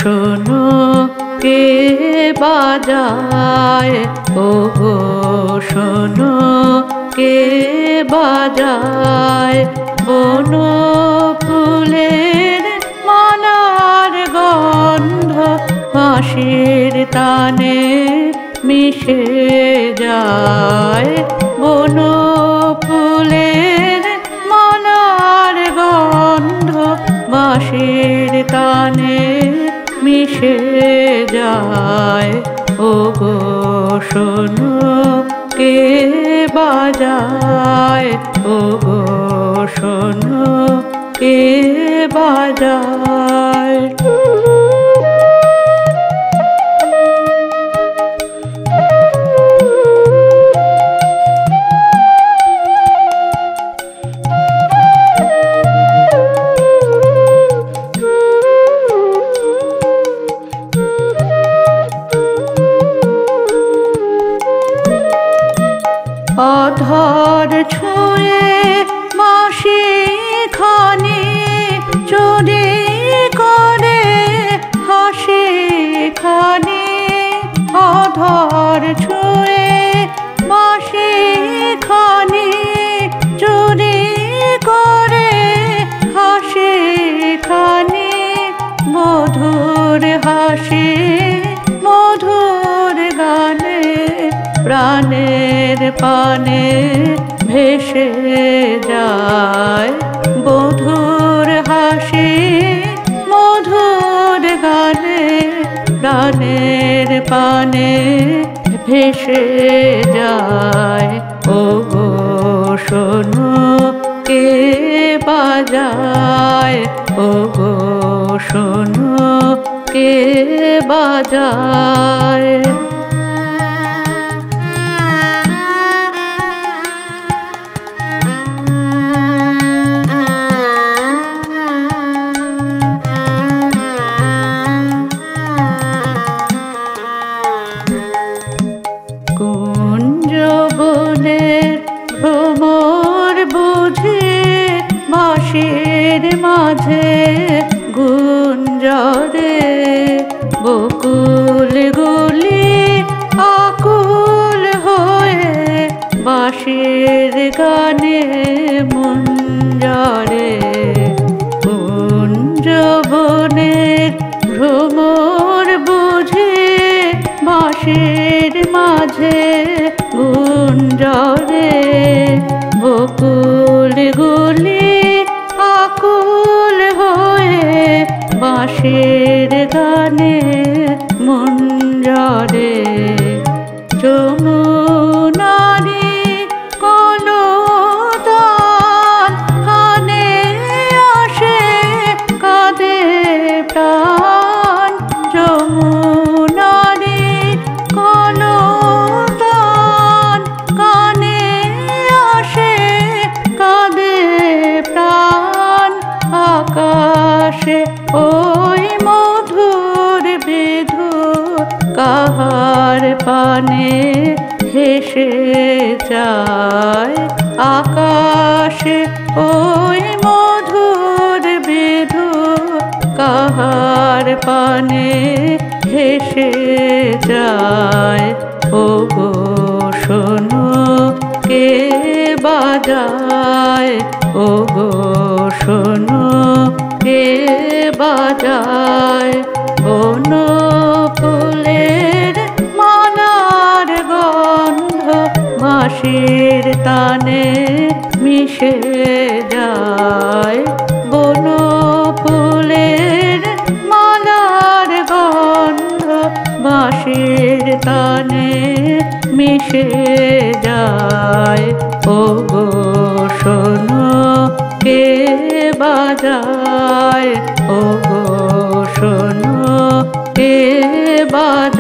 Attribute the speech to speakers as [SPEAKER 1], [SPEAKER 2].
[SPEAKER 1] শোনো কে বাজায়, ওগো শোনো কে বাজায়, বন ফুলের মালার গন্ধ বাঁশির তানে মিশে যায়। বন ফুলের মালার গন্ধ বাঁশির তানে মিশে যায়। ওগো শোনো কে বাজায়, ওগো শোনো কে বাজায়। অধর ছুঁয়ে বাঁশি খানি চুরি করে হাসি খানি। অধর ছুঁয়ে বাঁশি খানি চুরি করে হাসি খানি। মধুর হাসি মধুর গানে প্রাণের পানে ভেসে যায়। মধুর হাসি মধুর গানে প্রাণের পানে ভেসে যায়। ওগো শোনো কে বাজায়, ওগো শোনো কে বাজায়। কুঞ্জবনের ভ্রমর বুঝে বাঁশির মাঝে গুঞ্জরে। বকুল গুলি আকুল হয়ে বাঁশির গানে মুঞ্জরে। কুঞ্জবনের ভ্রমর বুঝে বাঁশির মাঝে গুঞ্জরে। বকুল গুলি আকুল হয়ে বাঁশির গানে মুঞ্জরে। যমুনারি কলতান কানে আসে কাঁদে প্রাণ। যমুনারি কলতান কানে আসে কাঁদে প্রাণ। আকাশে ওই মধুর বিধু কাহার পানে হেসে যায়। আকাশে ওই মধুর বিধু কাহার পানে হেসে যায়। ওগো শোনো কে বাজায়, ওগো শোনো কে বাজায়। বন ফুলের মালার গন্ধ বাঁশির তানে মিশে যায়। বন ফুলের মালার গন্ধ বাঁশির তানে মিশে যায়। ওগো শোনো কে বাজায়, ওগো শোনো কে বাজায়।